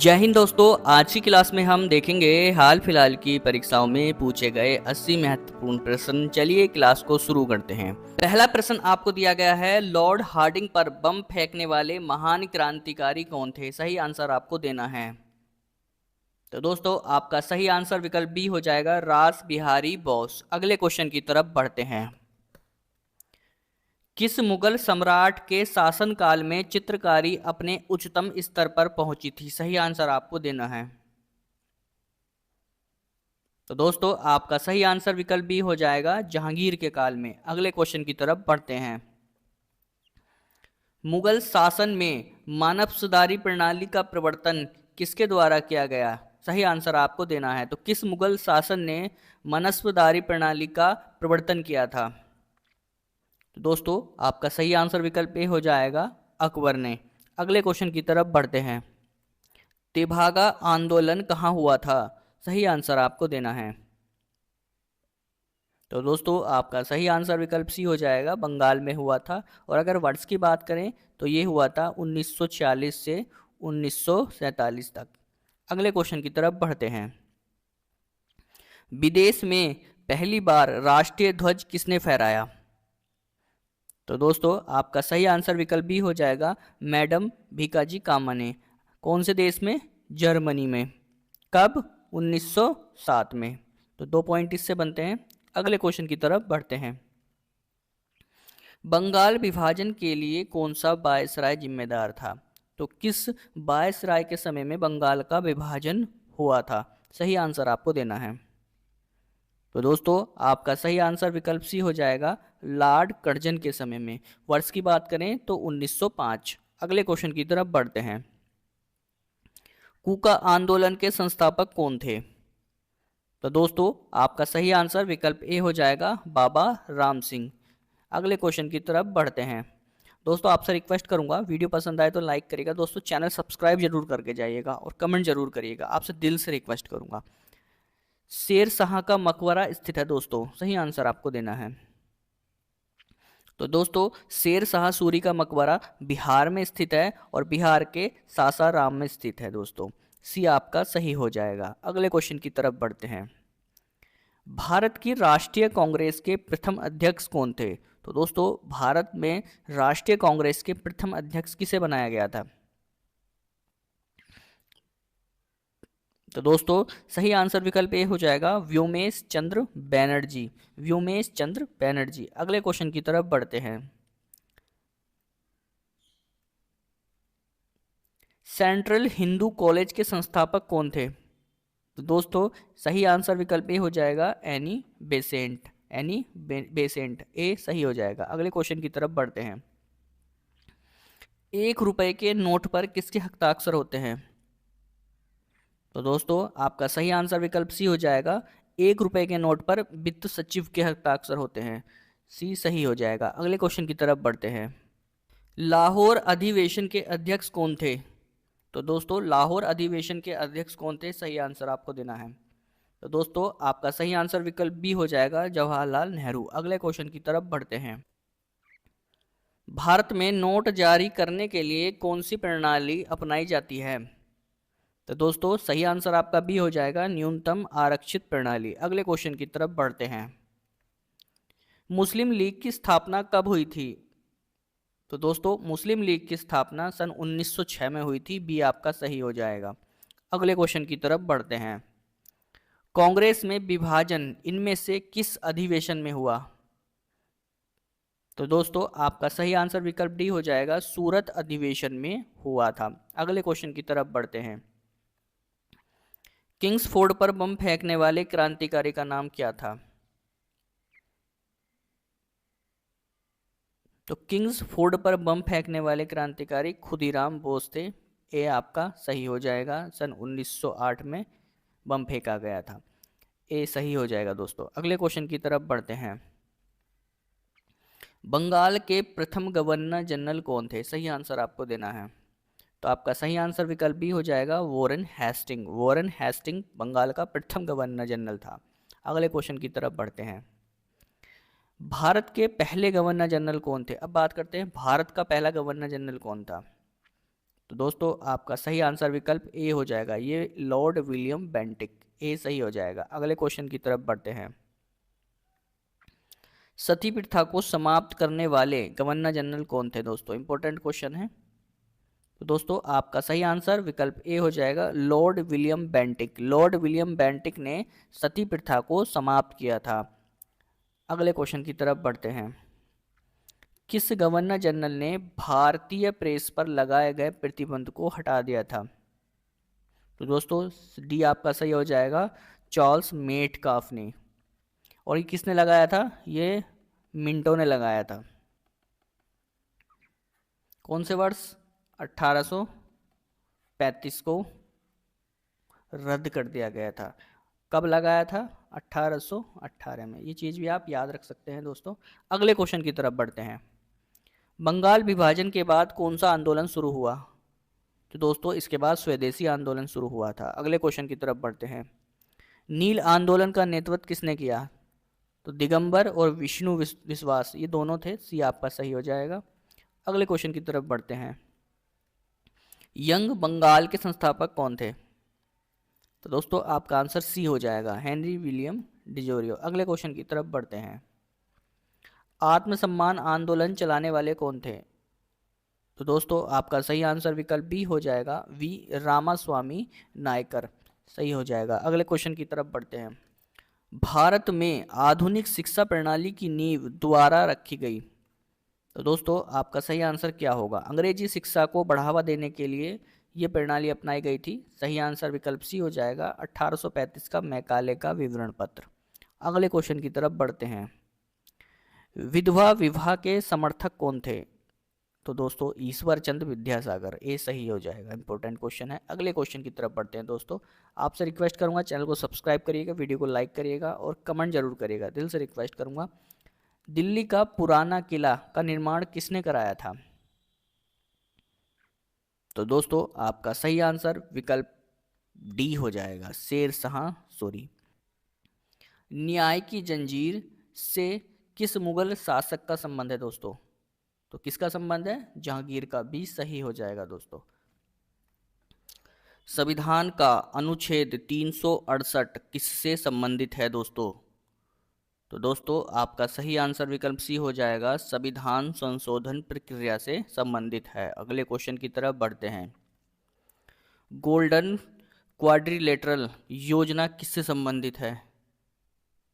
जय हिंद दोस्तों। आज की क्लास में हम देखेंगे हाल फिलहाल की परीक्षाओं में पूछे गए 80 महत्वपूर्ण प्रश्न। चलिए क्लास को शुरू करते हैं। पहला प्रश्न आपको दिया गया है, लॉर्ड हार्डिंग पर बम फेंकने वाले महान क्रांतिकारी कौन थे? सही आंसर आपको देना है। तो दोस्तों आपका सही आंसर विकल्प बी हो जाएगा, रास बिहारी बोस। अगले क्वेश्चन की तरफ बढ़ते हैं। किस मुगल सम्राट के शासनकाल में चित्रकारी अपने उच्चतम स्तर पर पहुंची थी? सही आंसर आपको देना है। तो दोस्तों आपका सही आंसर विकल्प बी हो जाएगा, जहांगीर के काल में। अगले क्वेश्चन की तरफ बढ़ते हैं। मुगल शासन में मानव सुधारी प्रणाली का प्रवर्तन किसके द्वारा किया गया? सही आंसर आपको देना है। तो किस मुगल शासन ने मनस्वदारी प्रणाली का प्रवर्तन किया था? तो दोस्तों आपका सही आंसर विकल्प ए हो जाएगा, अकबर ने। अगले क्वेश्चन की तरफ बढ़ते हैं। तेभागा आंदोलन कहाँ हुआ था? सही आंसर आपको देना है। तो दोस्तों आपका सही आंसर विकल्प सी हो जाएगा, बंगाल में हुआ था। और अगर वर्ष की बात करें तो ये हुआ था 1946 से 1947 तक। अगले क्वेश्चन की तरफ बढ़ते हैं। विदेश में पहली बार राष्ट्रीय ध्वज किसने फहराया? तो दोस्तों आपका सही आंसर विकल्प बी हो जाएगा, मैडम भीकाजी कामा ने। कौन से देश में? जर्मनी में। कब? 1907 में। तो 2 पॉइंट इससे बनते हैं। अगले क्वेश्चन की तरफ बढ़ते हैं। बंगाल विभाजन के लिए कौन सा वायसराय जिम्मेदार था? तो किस वायसराय के समय में बंगाल का विभाजन हुआ था? सही आंसर आपको देना है। तो दोस्तों आपका सही आंसर विकल्प सी हो जाएगा, लॉर्ड कर्जन के समय में। वर्ष की बात करें तो 1905। अगले क्वेश्चन की तरफ बढ़ते हैं। कूका आंदोलन के संस्थापक कौन थे? तो दोस्तों आपका सही आंसर विकल्प ए हो जाएगा, बाबा राम सिंह। अगले क्वेश्चन की तरफ बढ़ते हैं। दोस्तों आपसे रिक्वेस्ट करूंगा, वीडियो पसंद आए तो लाइक करिएगा दोस्तों, चैनल सब्सक्राइब जरूर करके जाइएगा और कमेंट जरूर करिएगा, आपसे दिल से रिक्वेस्ट करूंगा। शेर शाह का मकबरा स्थित है दोस्तों, सही आंसर आपको देना है। तो दोस्तों शेर शाह सूरी का मकबरा बिहार में स्थित है और बिहार के सासाराम में स्थित है दोस्तों। सी आपका सही हो जाएगा। अगले क्वेश्चन की तरफ बढ़ते हैं। भारत की राष्ट्रीय कांग्रेस के प्रथम अध्यक्ष कौन थे? तो दोस्तों भारत में राष्ट्रीय कांग्रेस के प्रथम अध्यक्ष किसे बनाया गया था? तो दोस्तों सही आंसर विकल्प ए हो जाएगा, व्योमेश चंद्र बैनर्जी। व्योमेश चंद्र बैनर्जी। अगले क्वेश्चन की तरफ बढ़ते हैं। सेंट्रल हिंदू कॉलेज के संस्थापक कौन थे? तो दोस्तों सही आंसर विकल्प ए हो जाएगा, एनी बेसेंट। एनी बेसेंट, ए सही हो जाएगा। अगले क्वेश्चन की तरफ बढ़ते हैं। 1 रुपए के नोट पर किसके हस्ताक्षर होते हैं? तो दोस्तों आपका सही आंसर विकल्प सी हो जाएगा, 1 रुपए के नोट पर वित्त सचिव के हस्ताक्षर होते हैं। सी सही हो जाएगा। अगले क्वेश्चन की तरफ बढ़ते हैं। लाहौर अधिवेशन के अध्यक्ष कौन थे? तो दोस्तों लाहौर अधिवेशन के अध्यक्ष कौन थे? सही आंसर आपको देना है। तो दोस्तों आपका सही आंसर विकल्प बी हो जाएगा, जवाहरलाल नेहरू। अगले क्वेश्चन की तरफ बढ़ते हैं। भारत में नोट जारी करने के लिए कौन सी प्रणाली अपनाई जाती है? तो दोस्तों सही आंसर आपका बी हो जाएगा, न्यूनतम आरक्षित प्रणाली। अगले क्वेश्चन की तरफ बढ़ते हैं। मुस्लिम लीग की स्थापना कब हुई थी? तो दोस्तों मुस्लिम लीग की स्थापना सन 1906 में हुई थी। बी आपका सही हो जाएगा। अगले क्वेश्चन की तरफ बढ़ते हैं। कांग्रेस में विभाजन इनमें से किस अधिवेशन में हुआ? तो दोस्तों आपका सही आंसर विकल्प डी हो जाएगा, सूरत अधिवेशन में हुआ था। अगले क्वेश्चन की तरफ बढ़ते हैं। किंग्सफोर्ड पर बम फेंकने वाले क्रांतिकारी का नाम क्या था? तो किंग्सफोर्ड पर बम फेंकने वाले क्रांतिकारी खुदीराम बोस थे। ए आपका सही हो जाएगा। सन 1908 में बम फेंका गया था। ए सही हो जाएगा दोस्तों। अगले क्वेश्चन की तरफ बढ़ते हैं। बंगाल के प्रथम गवर्नर जनरल कौन थे? सही आंसर आपको देना है। तो आपका सही आंसर विकल्प बी हो जाएगा, Warren Hasting. Warren Hasting Bengal का प्रथम गवर्नर जनरल था। अगले क्वेश्चन की तरफ बढ़ते हैं। भारत के पहले गवर्नर जनरल कौन थे? अब बात करते हैं भारत का पहला गवर्नर जनरल कौन था। तो दोस्तों आपका सही आंसर विकल्प ए हो जाएगा, ये लॉर्ड विलियम बेंटिक, ए सही हो जाएगा। अगले क्वेश्चन की तरफ बढ़ते हैं। सती प्रथा को समाप्त करने वाले गवर्नर जनरल कौन थे दोस्तों? इंपॉर्टेंट क्वेश्चन है। तो दोस्तों आपका सही आंसर विकल्प ए हो जाएगा, Lord William Bentinck. Lord William Bentinck ने सती प्रथा को समाप्त किया था। अगले क्वेश्चन की तरफ बढ़ते हैं। किस गवर्नर जनरल ने भारतीय प्रेस पर लगाए गए प्रतिबंध को हटा दिया था? तो दोस्तों डी आपका सही हो जाएगा, चार्ल्स मेटकाफ ने। और ये किसने लगाया था? ये मिंटो ने लगाया था। कौन से वर्ष? 1835 को रद्द कर दिया गया था। कब लगाया था? 1818 में। ये चीज़ भी आप याद रख सकते हैं दोस्तों। अगले क्वेश्चन की तरफ बढ़ते हैं। बंगाल विभाजन के बाद कौन सा आंदोलन शुरू हुआ? तो दोस्तों इसके बाद स्वदेशी आंदोलन शुरू हुआ था। अगले क्वेश्चन की तरफ बढ़ते हैं। नील आंदोलन का नेतृत्व किसने किया? तो दिगंबर और विष्णु विश्वास, ये दोनों थे। सी आपका सही हो जाएगा। अगले क्वेश्चन की तरफ बढ़ते हैं। यंग बंगाल के संस्थापक कौन थे? तो दोस्तों आपका आंसर सी हो जाएगा, हेनरी विलियम डिजोरियो। अगले क्वेश्चन की तरफ बढ़ते हैं। आत्मसम्मान आंदोलन चलाने वाले कौन थे? तो दोस्तों आपका सही आंसर विकल्प बी हो जाएगा, वी रामास्वामी नायकर, सही हो जाएगा। अगले क्वेश्चन की तरफ बढ़ते हैं। भारत में आधुनिक शिक्षा प्रणाली की नींव द्वारा रखी गई। तो दोस्तों आपका सही आंसर क्या होगा? अंग्रेजी शिक्षा को बढ़ावा देने के लिए ये प्रणाली अपनाई गई थी। सही आंसर विकल्प सी हो जाएगा, 1835 का मैकाले का विवरण पत्र। अगले क्वेश्चन की तरफ बढ़ते हैं। विधवा विवाह के समर्थक कौन थे? तो दोस्तों ईश्वर चंद्र विद्यासागर, ये सही हो जाएगा। इंपॉर्टेंट क्वेश्चन है। अगले क्वेश्चन की तरफ बढ़ते हैं दोस्तों। आपसे रिक्वेस्ट करूंगा चैनल को सब्सक्राइब करिएगा, वीडियो को लाइक करिएगा और कमेंट जरूर करिएगा, दिल से रिक्वेस्ट करूंगा। दिल्ली का पुराना किला का निर्माण किसने कराया था? तो दोस्तों आपका सही आंसर विकल्प डी हो जाएगा, शेर शाह सूरी। न्याय की जंजीर से किस मुगल शासक का संबंध है दोस्तों? तो किसका संबंध है? जहांगीर का, भी सही हो जाएगा दोस्तों। संविधान का अनुच्छेद 368 किससे संबंधित है दोस्तों? तो दोस्तों आपका सही आंसर विकल्प सी हो जाएगा, संविधान संशोधन प्रक्रिया से संबंधित है। अगले क्वेश्चन की तरफ बढ़ते हैं। गोल्डन क्वाड्रिलेटरल योजना किससे संबंधित है?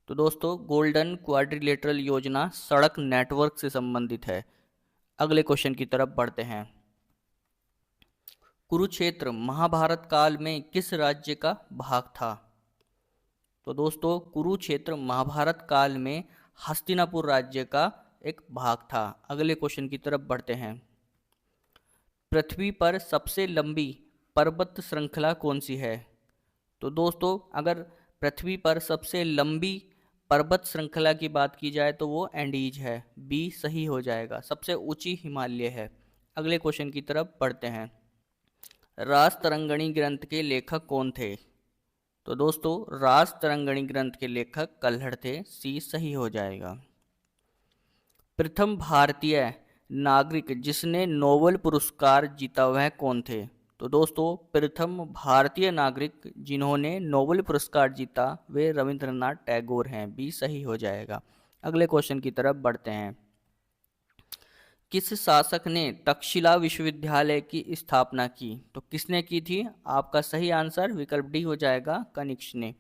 तो दोस्तों गोल्डन क्वाड्रिलेटरल योजना सड़क नेटवर्क से संबंधित है। अगले क्वेश्चन की तरफ बढ़ते हैं। कुरुक्षेत्र महाभारत काल में किस राज्य का भाग था? तो दोस्तों कुरुक्षेत्र महाभारत काल में हस्तिनापुर राज्य का एक भाग था। अगले क्वेश्चन की तरफ बढ़ते हैं। पृथ्वी पर सबसे लंबी पर्वत श्रृंखला कौन सी है? तो दोस्तों अगर पृथ्वी पर सबसे लंबी पर्वत श्रृंखला की बात की जाए तो वो एंडीज है, बी सही हो जाएगा। सबसे ऊंची हिमालय है। अगले क्वेश्चन की तरफ बढ़ते हैं। रासतरंगिणी ग्रंथ के लेखक कौन थे? तो दोस्तों रासतरंगिणी ग्रंथ के लेखक कल्हड़ थे, सी सही हो जाएगा। प्रथम भारतीय नागरिक जिसने नोबेल पुरस्कार जीता वह कौन थे? तो दोस्तों प्रथम भारतीय नागरिक जिन्होंने नोबेल पुरस्कार जीता वे रविंद्रनाथ टैगोर हैं, बी सही हो जाएगा। अगले क्वेश्चन की तरफ बढ़ते हैं। किस शासक ने तक्षशिला विश्वविद्यालय की स्थापना की? तो किसने की थी? आपका सही आंसर विकल्प डी हो जाएगा, कनिष्क ने।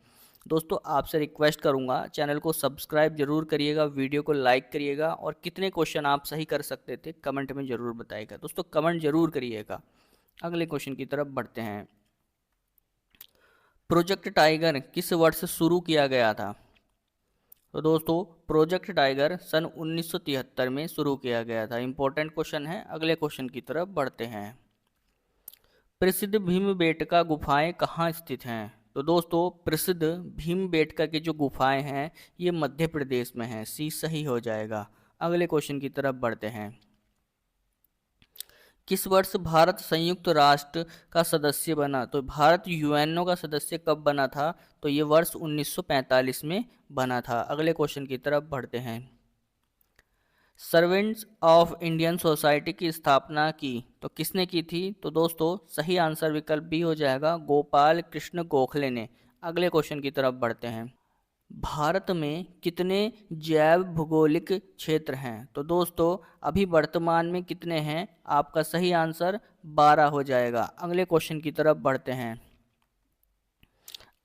दोस्तों आपसे रिक्वेस्ट करूंगा चैनल को सब्सक्राइब जरूर करिएगा, वीडियो को लाइक करिएगा और कितने क्वेश्चन आप सही कर सकते थे कमेंट में जरूर बताइएगा। दोस्तों कमेंट जरूर करिएगा। अगले क्वेश्चन की तरफ बढ़ते हैं। प्रोजेक्ट टाइगर किस वर्ष शुरू किया गया था? तो दोस्तों प्रोजेक्ट टाइगर सन 1973 में शुरू किया गया था। इंपॉर्टेंट क्वेश्चन है। अगले क्वेश्चन की तरफ बढ़ते हैं। प्रसिद्ध भीमबेटका गुफाएं कहाँ स्थित हैं? तो दोस्तों प्रसिद्ध भीमबेटका की जो गुफाएं हैं ये मध्य प्रदेश में हैं, सी सही हो जाएगा। अगले क्वेश्चन की तरफ बढ़ते हैं। किस वर्ष भारत संयुक्त राष्ट्र का सदस्य बना? तो भारत यूएनओ का सदस्य कब बना था? तो ये वर्ष 1945 में बना था। अगले क्वेश्चन की तरफ बढ़ते हैं। सर्वेंट्स ऑफ इंडियन सोसाइटी की स्थापना की तो किसने की थी? तो दोस्तों सही आंसर विकल्प बी हो जाएगा, गोपाल कृष्ण गोखले ने। अगले क्वेश्चन की तरफ बढ़ते हैं। भारत में कितने जैव भौगोलिक क्षेत्र हैं? तो दोस्तों अभी वर्तमान में कितने हैं? आपका सही आंसर 12 हो जाएगा। अगले क्वेश्चन की तरफ बढ़ते हैं।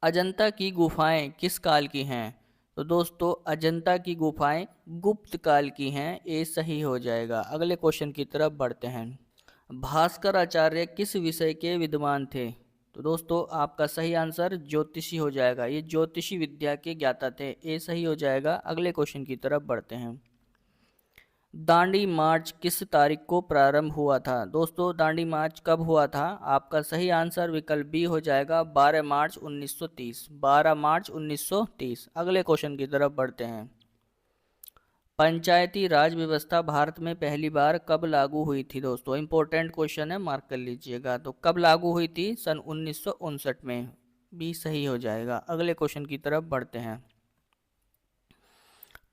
अजंता की गुफाएं किस काल की हैं? तो दोस्तों अजंता की गुफाएं गुप्त काल की हैं। ये सही हो जाएगा। अगले क्वेश्चन की तरफ बढ़ते हैं। भास्कर आचार्य किस विषय के विद्वान थे? तो दोस्तों आपका सही आंसर ज्योतिषी हो जाएगा। ये ज्योतिषी विद्या के ज्ञाता थे। ये सही हो जाएगा। अगले क्वेश्चन की तरफ बढ़ते हैं। दांडी मार्च किस तारीख को प्रारंभ हुआ था? दोस्तों दांडी मार्च कब हुआ था? आपका सही आंसर विकल्प बी हो जाएगा, 12 मार्च 1930। 12 मार्च 1930। अगले क्वेश्चन की तरफ बढ़ते हैं। पंचायती राज व्यवस्था भारत में पहली बार कब लागू हुई थी? दोस्तों इंपॉर्टेंट क्वेश्चन है, मार्क कर लीजिएगा। तो कब लागू हुई थी? सन 1959 में। बी सही हो जाएगा। अगले क्वेश्चन की तरफ बढ़ते हैं।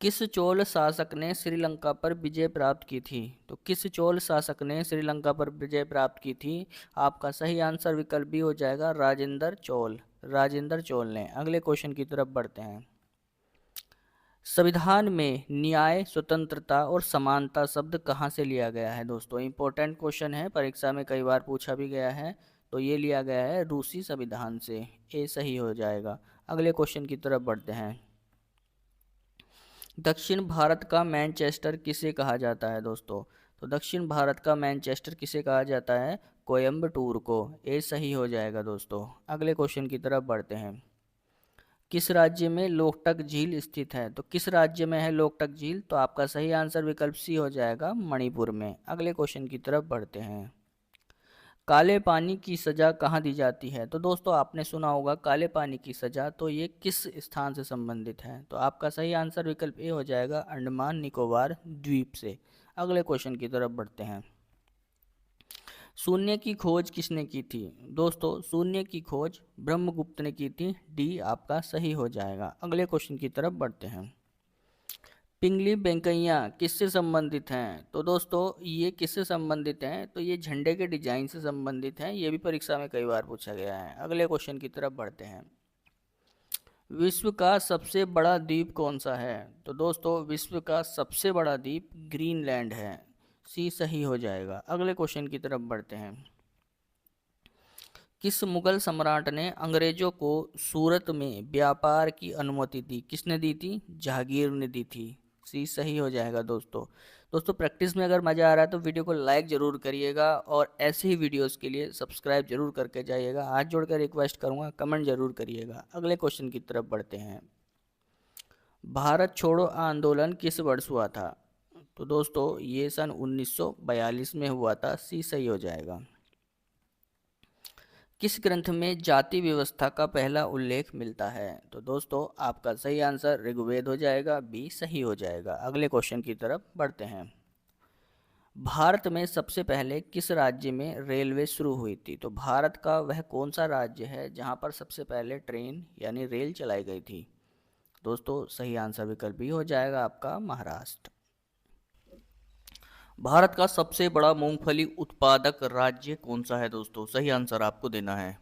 किस चोल शासक ने श्रीलंका पर विजय प्राप्त की थी? तो किस चोल शासक ने श्रीलंका पर विजय प्राप्त की थी? आपका सही आंसर विकल्प बी हो जाएगा, राजेंद्र चोल। राजेंद्र चोल ने। अगले क्वेश्चन की तरफ बढ़ते हैं। संविधान में न्याय, स्वतंत्रता और समानता शब्द कहाँ से लिया गया है? दोस्तों इंपॉर्टेंट क्वेश्चन है, परीक्षा में कई बार पूछा भी गया है। तो ये लिया गया है रूसी संविधान से। ये सही हो जाएगा। अगले क्वेश्चन की तरफ बढ़ते हैं। दक्षिण भारत का मैनचेस्टर किसे कहा जाता है? दोस्तों तो दक्षिण भारत का मैनचेस्टर किसे कहा जाता है? कोयम्बटूर को। ये सही हो जाएगा दोस्तों। अगले क्वेश्चन की तरफ बढ़ते हैं। किस राज्य में लोकटक झील स्थित है? तो किस राज्य में है लोकटक झील? तो आपका सही आंसर विकल्प सी हो जाएगा, मणिपुर में। अगले क्वेश्चन की तरफ बढ़ते हैं। काले पानी की सजा कहाँ दी जाती है? तो दोस्तों आपने सुना होगा काले पानी की सजा, तो ये किस स्थान से संबंधित है? तो आपका सही आंसर विकल्प ए हो जाएगा, अंडमान निकोबार द्वीप से। अगले क्वेश्चन की तरफ बढ़ते हैं। शून्य की खोज किसने की थी? दोस्तों शून्य की खोज ब्रह्मगुप्त ने की थी। डी आपका सही हो जाएगा। अगले क्वेश्चन की तरफ बढ़ते हैं। पिंगली वेंकैया किससे संबंधित हैं? तो दोस्तों ये किससे संबंधित हैं? तो ये झंडे के डिजाइन से संबंधित हैं। ये भी परीक्षा में कई बार पूछा गया है। अगले क्वेश्चन की तरफ बढ़ते हैं। विश्व का सबसे बड़ा द्वीप कौन सा है? तो दोस्तों विश्व का सबसे बड़ा द्वीप ग्रीनलैंड है। सी सही हो जाएगा। अगले क्वेश्चन की तरफ बढ़ते हैं। किस मुगल सम्राट ने अंग्रेजों को सूरत में व्यापार की अनुमति दी? किसने दी थी? जहांगीर ने दी थी। सी सही हो जाएगा दोस्तों। दोस्तों प्रैक्टिस में अगर मज़ा आ रहा है तो वीडियो को लाइक ज़रूर करिएगा और ऐसे ही वीडियोस के लिए सब्सक्राइब जरूर करके जाइएगा। हाथ जोड़कर रिक्वेस्ट करूँगा, कमेंट जरूर करिएगा। अगले क्वेश्चन की तरफ बढ़ते हैं। भारत छोड़ो आंदोलन किस वर्ष हुआ था? तो दोस्तों ये सन 1942 में हुआ था। सी सही हो जाएगा। किस ग्रंथ में जाति व्यवस्था का पहला उल्लेख मिलता है? तो दोस्तों आपका सही आंसर ऋग्वेद हो जाएगा। बी सही हो जाएगा। अगले क्वेश्चन की तरफ बढ़ते हैं। भारत में सबसे पहले किस राज्य में रेलवे शुरू हुई थी? तो भारत का वह कौन सा राज्य है जहां पर सबसे पहले ट्रेन यानी रेल चलाई गई थी? दोस्तों सही आंसर विकल्प बी हो जाएगा, आपका महाराष्ट्र। भारत का सबसे बड़ा मूंगफली उत्पादक राज्य कौन सा है? दोस्तों सही आंसर आपको देना है।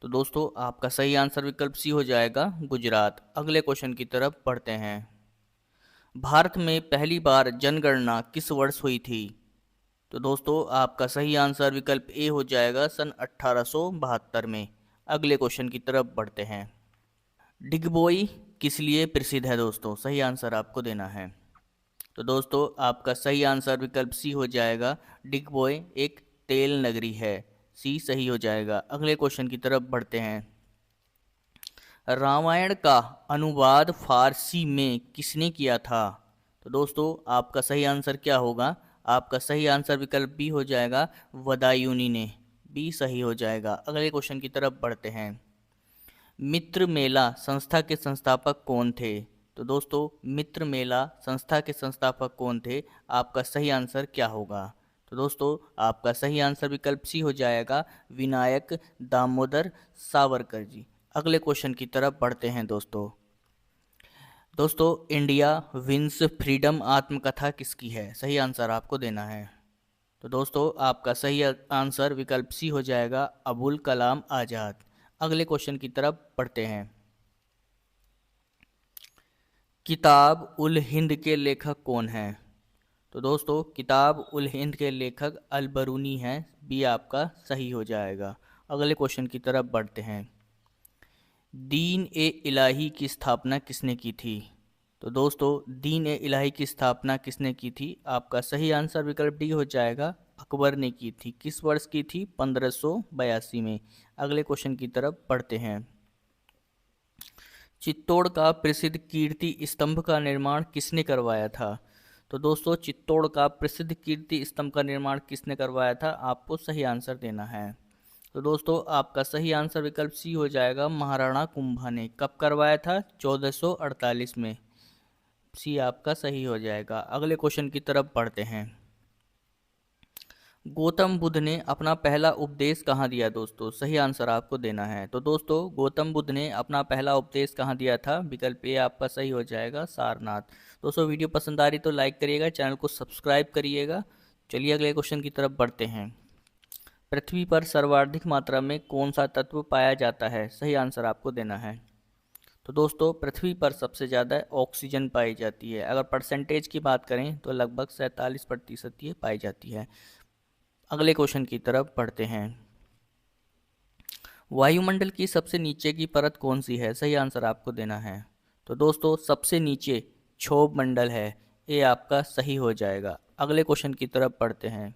तो दोस्तों आपका सही आंसर विकल्प सी हो जाएगा, गुजरात। अगले क्वेश्चन की तरफ बढ़ते हैं। भारत में पहली बार जनगणना किस वर्ष हुई थी? तो दोस्तों आपका सही आंसर विकल्प ए हो जाएगा, सन 1872 में। अगले क्वेश्चन की तरफ बढ़ते हैं। डिगबोई किस लिए प्रसिद्ध है? दोस्तों सही आंसर आपको देना है। तो दोस्तों आपका सही आंसर विकल्प सी हो जाएगा, डिगबोय एक तेल नगरी है। सी सही हो जाएगा। अगले क्वेश्चन की तरफ बढ़ते हैं। रामायण का अनुवाद फारसी में किसने किया था? तो दोस्तों आपका सही आंसर क्या होगा? आपका सही आंसर विकल्प बी हो जाएगा, बदायूनी ने। बी सही हो जाएगा। अगले क्वेश्चन की तरफ बढ़ते हैं। मित्र मेला संस्था के संस्थापक कौन थे? तो दोस्तों मित्र मेला संस्था के संस्थापक कौन थे? आपका सही आंसर क्या होगा? तो दोस्तों आपका सही आंसर विकल्प सी हो जाएगा, विनायक दामोदर सावरकर जी। अगले क्वेश्चन की तरफ बढ़ते हैं। दोस्तों दोस्तों इंडिया विंस फ्रीडम आत्मकथा किसकी है? सही आंसर आपको देना है। तो दोस्तों आपका सही आंसर विकल्प सी हो जाएगा, अबुल कलाम आज़ाद। अगले क्वेश्चन की तरफ बढ़ते हैं। किताब उल हिंद के लेखक कौन हैं? तो दोस्तों किताब उल हिंद के लेखक अल बरूनी हैं। बी आपका सही हो जाएगा। अगले क्वेश्चन की तरफ बढ़ते हैं। दीन ए इलाही की स्थापना किसने की थी? तो दोस्तों दीन ए इलाही की स्थापना किसने की थी? आपका सही आंसर विकल्प डी हो जाएगा, अकबर ने की थी। किस वर्ष की थी? 1582 में। अगले क्वेश्चन की तरफ बढ़ते हैं। चित्तौड़ का प्रसिद्ध कीर्ति स्तंभ का निर्माण किसने करवाया था? तो दोस्तों चित्तौड़ का प्रसिद्ध कीर्ति स्तंभ का निर्माण किसने करवाया था? आपको सही आंसर देना है। तो दोस्तों आपका सही आंसर विकल्प सी हो जाएगा, महाराणा कुंभा ने। कब करवाया था? 1448 में। सी आपका सही हो जाएगा। अगले क्वेश्चन की तरफ बढ़ते हैं। गौतम बुद्ध ने अपना पहला उपदेश कहाँ दिया? दोस्तों सही आंसर आपको देना है। तो दोस्तों गौतम बुद्ध ने अपना पहला उपदेश कहाँ दिया था? विकल्प ए आपका सही हो जाएगा, सारनाथ। दोस्तों वीडियो पसंद आ रही तो लाइक करिएगा, चैनल को सब्सक्राइब करिएगा। चलिए अगले क्वेश्चन की तरफ बढ़ते हैं। पृथ्वी पर सर्वाधिक मात्रा में कौन सा तत्व पाया जाता है? सही आंसर आपको देना है। तो दोस्तों पृथ्वी पर सबसे ज़्यादा ऑक्सीजन पाई जाती है। अगर परसेंटेज की बात करें तो लगभग 47% ये पाई जाती है। अगले क्वेश्चन की तरफ बढ़ते हैं। वायुमंडल की सबसे नीचे की परत कौन सी है? सही आंसर आपको देना है। तो दोस्तों सबसे नीचे क्षोभ मंडल है। ये आपका सही हो जाएगा। अगले क्वेश्चन की तरफ बढ़ते हैं।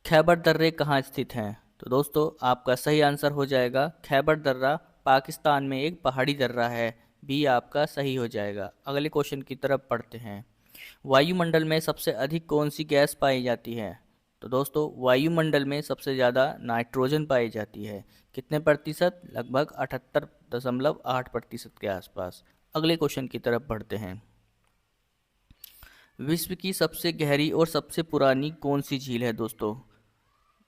खैबर दर्रे कहाँ स्थित हैं? तो दोस्तों आपका सही आंसर हो जाएगा, खैबर दर्रा पाकिस्तान में एक पहाड़ी दर्रा है। बी आपका सही हो जाएगा। अगले क्वेश्चन की तरफ बढ़ते हैं। वायुमंडल में सबसे अधिक कौन सी गैस पाई जाती है? तो दोस्तों वायुमंडल में सबसे ज़्यादा नाइट्रोजन पाई जाती है। कितने प्रतिशत? लगभग 78.8% के आसपास। अगले क्वेश्चन की तरफ बढ़ते हैं। विश्व की सबसे गहरी और सबसे पुरानी कौन सी झील है? दोस्तों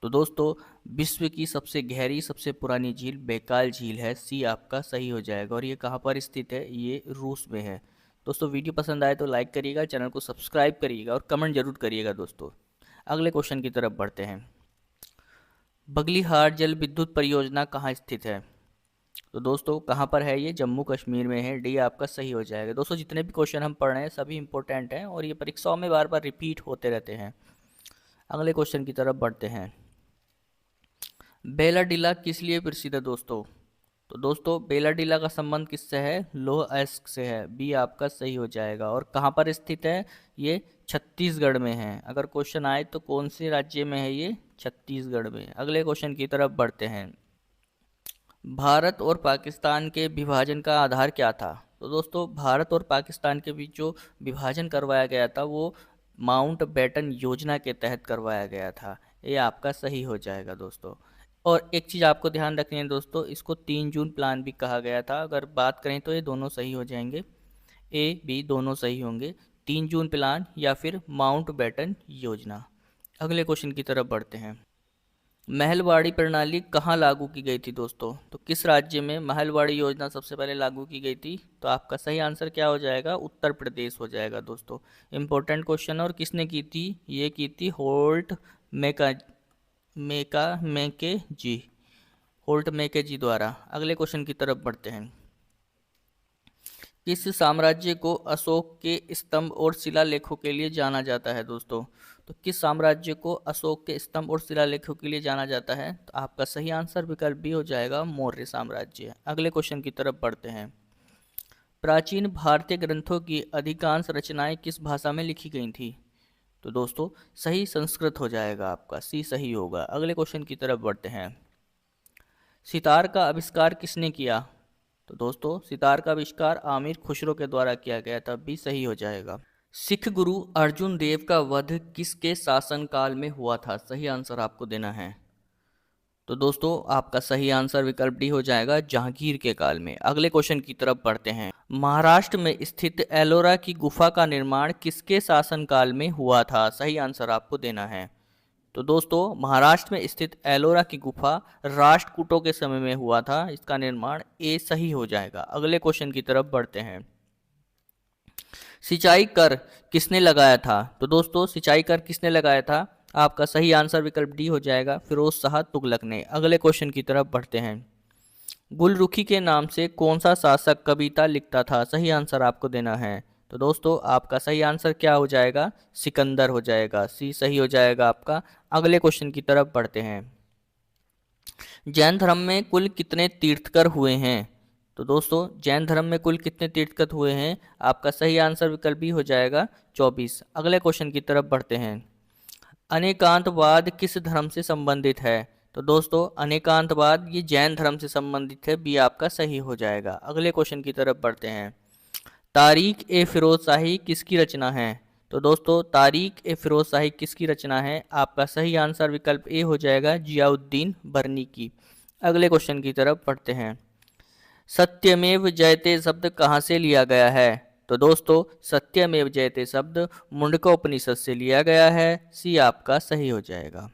तो दोस्तों विश्व की सबसे गहरी सबसे पुरानी झील बैकाल झील है। सी आपका सही हो जाएगा। और ये कहाँ पर स्थित है? ये रूस में है। दोस्तों वीडियो पसंद आए तो लाइक करिएगा, चैनल को सब्सक्राइब करिएगा और कमेंट जरूर करिएगा दोस्तों। अगले क्वेश्चन की तरफ बढ़ते हैं। बगलीहार जल विद्युत परियोजना कहाँ स्थित है? तो दोस्तों कहाँ पर है ये? जम्मू कश्मीर में है। डी आपका सही हो जाएगा। दोस्तों जितने भी क्वेश्चन हम पढ़ रहे हैं सभी इंपॉर्टेंट हैं और ये परीक्षाओं में बार बार रिपीट होते रहते हैं। अगले क्वेश्चन की तरफ बढ़ते हैं। बेलाडीला किस लिए प्रसिद्ध है? दोस्तों तो दोस्तों बेलाडीला का संबंध किससे है? लौह अयस्क से है। बी आपका सही हो जाएगा। और कहाँ पर स्थित है? ये छत्तीसगढ़ में है। अगर क्वेश्चन आए तो कौन से राज्य में है ये? छत्तीसगढ़ में। अगले क्वेश्चन की तरफ बढ़ते हैं। भारत और पाकिस्तान के विभाजन का आधार क्या था? तो दोस्तों भारत और पाकिस्तान के बीच जो विभाजन करवाया गया था वो माउंट बैटन योजना के तहत करवाया गया था। ये आपका सही हो जाएगा दोस्तों। और एक चीज़ आपको ध्यान रखनी है दोस्तों, इसको 3 जून प्लान भी कहा गया था। अगर बात करें तो ये दोनों सही हो जाएंगे, ए बी दोनों सही होंगे। 3 जून प्लान या फिर माउंट बैटन योजना। अगले क्वेश्चन की तरफ बढ़ते हैं। महलवाड़ी प्रणाली कहाँ लागू की गई थी? दोस्तों तो किस राज्य में महलवाड़ी योजना सबसे पहले लागू की गई थी? तो आपका सही आंसर क्या हो जाएगा? उत्तर प्रदेश हो जाएगा दोस्तों। Important question. और किसने की थी? ये की थी होल्ट मैके जी, होल्ट मैके जी द्वारा। अगले क्वेश्चन की तरफ बढ़ते हैं। किस साम्राज्य को अशोक के स्तंभ और शिलालेखों के लिए जाना जाता है? दोस्तों तो किस साम्राज्य को अशोक के स्तंभ और शिलालेखों के लिए जाना जाता है? तो आपका सही आंसर विकल्प भी हो जाएगा, मौर्य साम्राज्य। अगले क्वेश्चन की तरफ बढ़ते हैं। प्राचीन भारतीय ग्रंथों की अधिकांश रचनाएं किस भाषा में लिखी गई थी? तो दोस्तों सही संस्कृत हो जाएगा, आपका सी सही होगा। अगले क्वेश्चन की तरफ बढ़ते हैं। सितार का आविष्कार किसने किया? तो दोस्तों सितार का आविष्कार आमिर खुसरो के द्वारा किया गया था। भी सही हो जाएगा। सिख गुरु अर्जुन देव का वध किसके शासनकाल में हुआ था? सही आंसर आपको देना है। तो दोस्तों आपका सही आंसर विकल्प डी हो जाएगा, जहांगीर के काल में। अगले क्वेश्चन की तरफ बढ़ते हैं। महाराष्ट्र में स्थित एलोरा की गुफा का निर्माण किसके शासनकाल में हुआ था? सही आंसर आपको देना है। तो दोस्तों महाराष्ट्र में स्थित एलोरा की गुफा राष्ट्रकूटों के समय में हुआ था। इसका निर्माण ए सही हो जाएगा। अगले क्वेश्चन की तरफ बढ़ते हैं। सिंचाई कर किसने लगाया था? तो दोस्तों सिंचाई कर किसने लगाया था? आपका सही आंसर विकल्प डी हो जाएगा, फिरोज शाह तुगलक ने। अगले क्वेश्चन की तरफ बढ़ते हैं। गुलरुखी के नाम से कौन सा शासक कविता लिखता था? सही आंसर आपको देना है। तो दोस्तों आपका सही आंसर क्या हो जाएगा? सिकंदर हो जाएगा, सी सही हो जाएगा आपका। अगले क्वेश्चन की तरफ बढ़ते हैं। जैन धर्म में कुल कितने तीर्थकर हुए हैं? तो दोस्तों जैन धर्म में कुल कितने तीर्थकर हुए हैं? आपका सही आंसर विकल्प भी हो जाएगा 24। अगले क्वेश्चन की तरफ बढ़ते हैं। अनेकांतवाद किस धर्म से संबंधित है? तो दोस्तों अनेकांतवाद ये जैन धर्म से संबंधित है, बी आपका सही हो जाएगा। अगले क्वेश्चन की तरफ बढ़ते हैं। तारीख ए फिरोज शाही किसकी रचना है? तो दोस्तों तारीख ए फिरोज शाही किसकी रचना है? आपका सही आंसर विकल्प ए हो जाएगा, जियाउद्दीन बरनी की। अगले क्वेश्चन की तरफ बढ़ते हैं। सत्यमेव जयते शब्द कहाँ से लिया गया है? तो दोस्तों सत्यमेव जयते शब्द मुंडका उपनिषद से लिया गया है, सी आपका सही हो जाएगा।